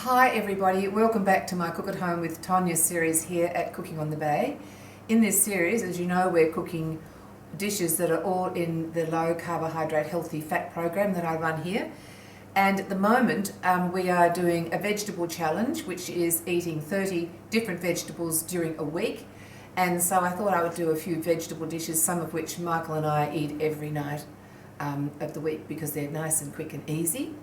Hi everybody, welcome back to my Cook at Home with Tonya series here at Cooking on the Bay. In this series, as you know, we're cooking dishes that are all in the low carbohydrate healthy fat program that I run here. And at the moment we are doing a vegetable challenge, which is eating 30 different vegetables during a week. And so I thought I would do a few vegetable dishes, some of which Michael and I eat every night of the week because they're nice and quick and easy.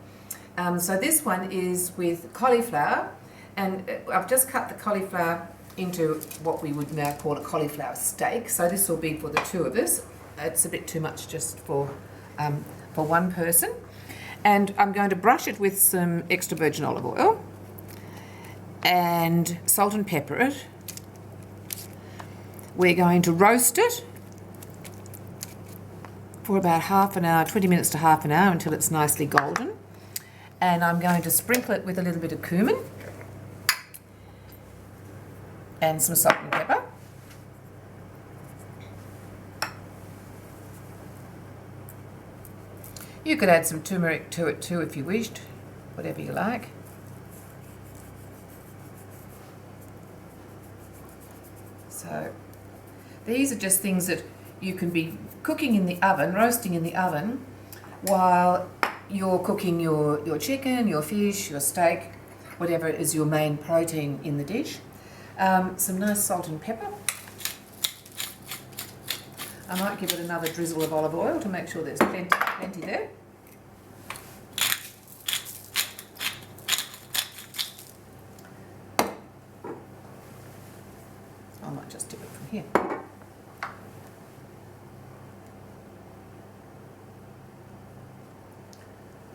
So this one is with cauliflower, and I've just cut the cauliflower into what we would now call a cauliflower steak. So this will be for the two of us. It's a bit too much just for one person. And I'm going to brush it with some extra virgin olive oil and salt and pepper it. We're going to roast it for about half an hour, 20 minutes to half an hour until it's nicely golden. And I'm going to sprinkle it with a little bit of cumin and some salt and pepper. You could add some turmeric to it too if you wished, whatever you like. So these are just things that you can be cooking in the oven, roasting in the oven, while you're cooking your chicken, your fish, your steak, whatever is your main protein in the dish. Some nice salt and pepper. I might give it another drizzle of olive oil to make sure there's plenty there. I might just dip it from here.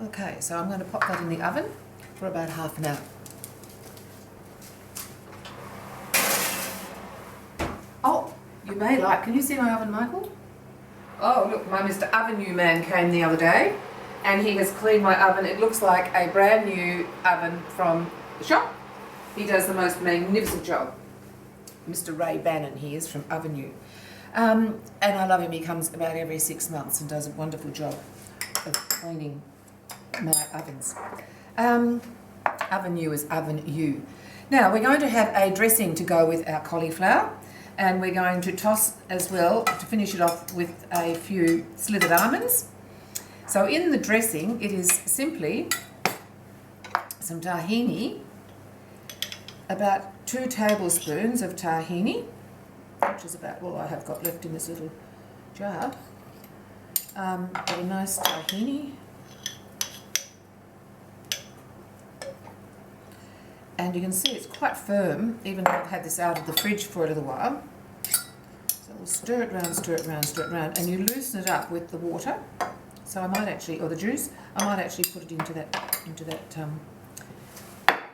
Okay, so I'm going to pop that in the oven for about half an hour. Oh, you may like, can you see my oven, Michael? Oh, look, my Mr. Oven New man came the other day and he has cleaned my oven. It looks like a brand new oven from the shop. He does the most magnificent job. Mr. Ray Bannon, he is from Oven New. And I love him. He comes about every 6 months and does a wonderful job of cleaning my ovens. Oven New is Oven You. Now we're going to have a dressing to go with our cauliflower, and we're going to toss as well to finish it off with a few slivered almonds. So in the dressing it is simply some tahini, about 2 tablespoons of tahini, which is about all I have got left in this little jar. Got a nice tahini. And you can see it's quite firm, even though I've had this out of the fridge for a little while. So we'll stir it round, stir it round, stir it round, and you loosen it up with the water. So I might actually, or the juice, I might actually put it into that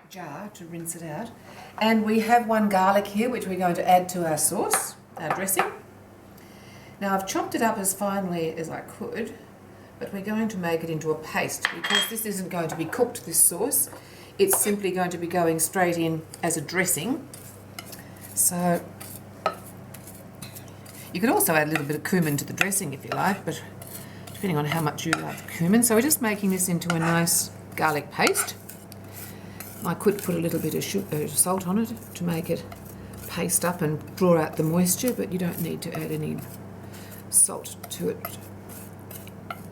jar to rinse it out. And we have 1 garlic here, which we're going to add to our sauce, our dressing. Now I've chopped it up as finely as I could, but we're going to make it into a paste because this isn't going to be cooked, this sauce. It's simply going to be going straight in as a dressing. So you could also add a little bit of cumin to the dressing if you like, but depending on how much you like cumin. So we're just making this into a nice garlic paste. I could put a little bit of salt on it to make it paste up and draw out the moisture, but you don't need to add any salt to it.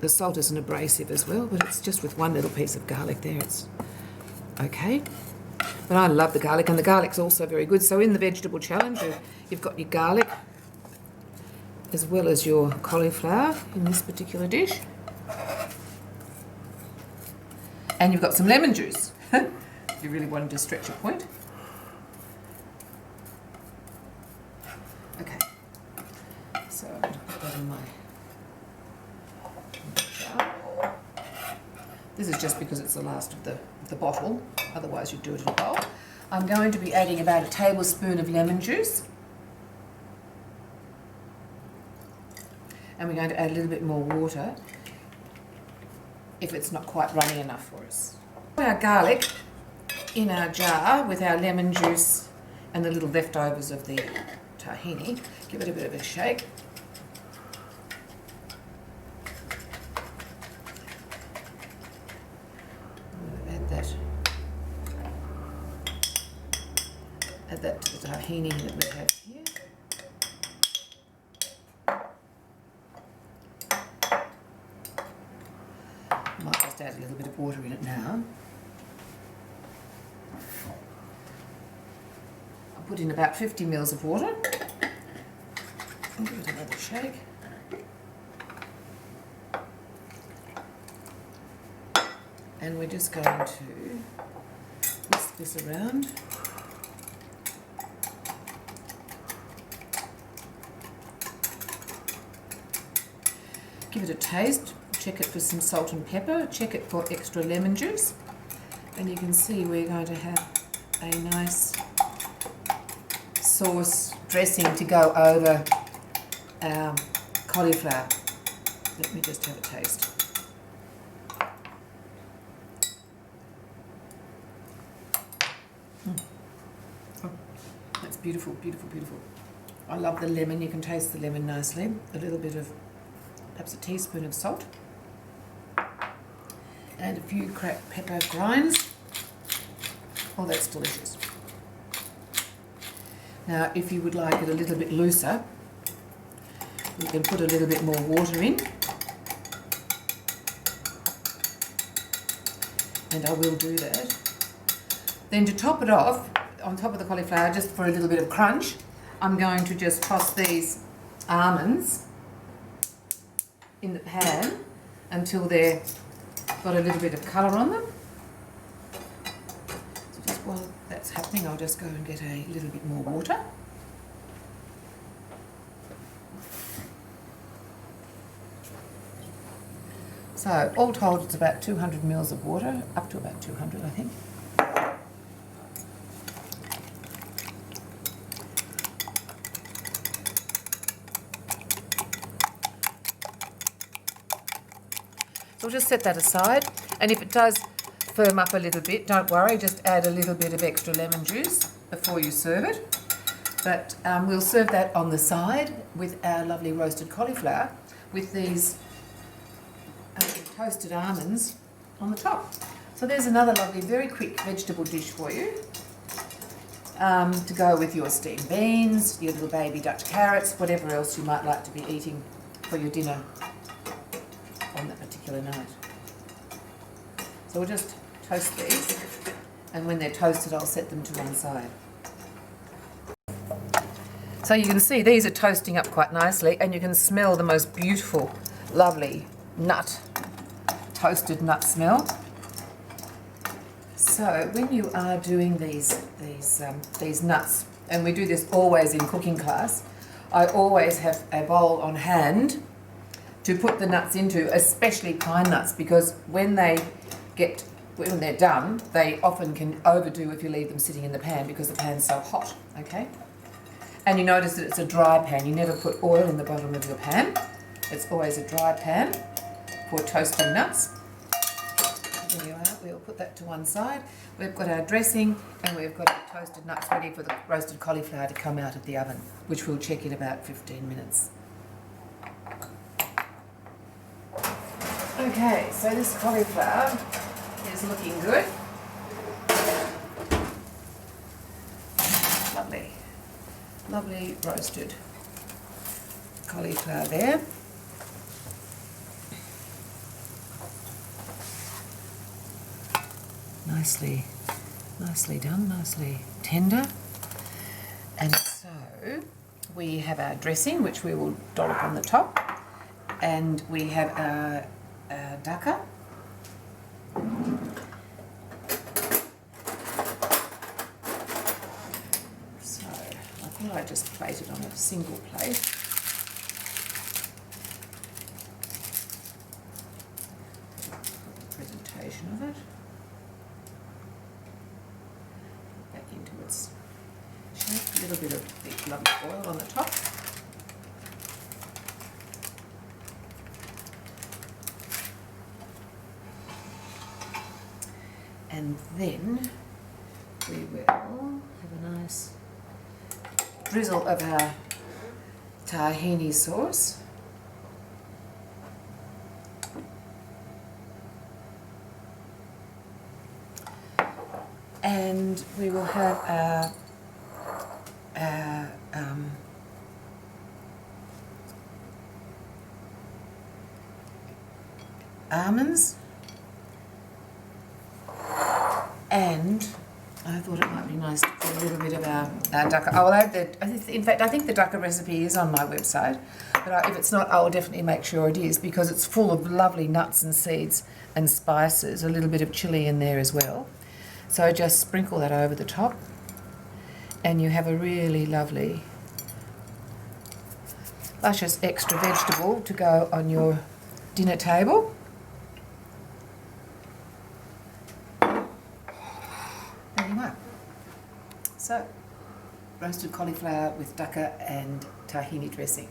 The salt is an abrasive as well, but it's just with 1 little piece of garlic there. It's okay, but I love the garlic, and the garlic's also very good. So in the vegetable challenge, you've got your garlic as well as your cauliflower in this particular dish, and you've got some lemon juice if you really wanted to stretch a point. Okay, so I'm going to put that in my jar. This is just because it's the last of the bottle, otherwise you'd do it in a bowl. I'm going to be adding about 1 tablespoon of lemon juice. And we're going to add a little bit more water if it's not quite runny enough for us. Put our garlic in our jar with our lemon juice and the little leftovers of the tahini. Give it a bit of a shake. Add that Add that to the tahini that we have here. Might just add a little bit of water in it now. I'll put in about 50 ml of water and give it another shake. And we're just going to whisk this around. Give it a taste, check it for some salt and pepper, check it for extra lemon juice, and you can see we're going to have a nice sauce dressing to go over our cauliflower. Let me just have a taste. Oh, that's beautiful, beautiful, beautiful. I love the lemon. You can taste the lemon nicely. A little bit of, perhaps a teaspoon of salt, and a few cracked pepper grinds. Oh, that's delicious. Now, if you would like it a little bit looser, you can put a little bit more water in, and I will do that. Then to top it off, on top of the cauliflower, just for a little bit of crunch, I'm going to just toss these almonds in the pan until they've got a little bit of colour on them. So just while that's happening, I'll just go and get a little bit more water. So all told, it's about 200 ml of water, up to about 200 I think. So we'll just set that aside, and if it does firm up a little bit, don't worry, just add a little bit of extra lemon juice before you serve it. But we'll serve that on the side with our lovely roasted cauliflower with these toasted almonds on the top. So there's another lovely, very quick vegetable dish for you to go with your steamed beans, your little baby Dutch carrots, whatever else you might like to be eating for your dinner on that particular night. So we'll just toast these, and when they're toasted I'll set them to one side. So you can see these are toasting up quite nicely, and you can smell the most beautiful, lovely toasted nut smell. So when you are doing these nuts, and we do this always in cooking class, I always have a bowl on hand to put the nuts into, especially pine nuts, because when they're done, they often can overdo if you leave them sitting in the pan because the pan's so hot, okay? And you notice that it's a dry pan. You never put oil in the bottom of your pan. It's always a dry pan for toasting nuts. There you are. We'll put that to one side. We've got our dressing, and we've got our toasted nuts ready for the roasted cauliflower to come out of the oven, which we'll check in about 15 minutes. Okay, so this cauliflower is looking good. Lovely, lovely roasted cauliflower there. Nicely done, nicely tender. And so we have our dressing, which we will dollop on the top, and we have our dukkah. So I thought I'd just plate it on a single plate. Presentation of it. Back into its shape. A little bit of big lovely oil on the top. And then we will have a nice drizzle of our tahini sauce. And we will have our our almonds, and I thought it might be nice to put a little bit of our dukkah. I will add in fact, I think the dukkah recipe is on my website, but if it's not, I will definitely make sure it is, because it's full of lovely nuts and seeds and spices, a little bit of chilli in there as well. So just sprinkle that over the top, and you have a really lovely, luscious extra vegetable to go on your dinner table. There you are. So, roasted cauliflower with dukkah and tahini dressing.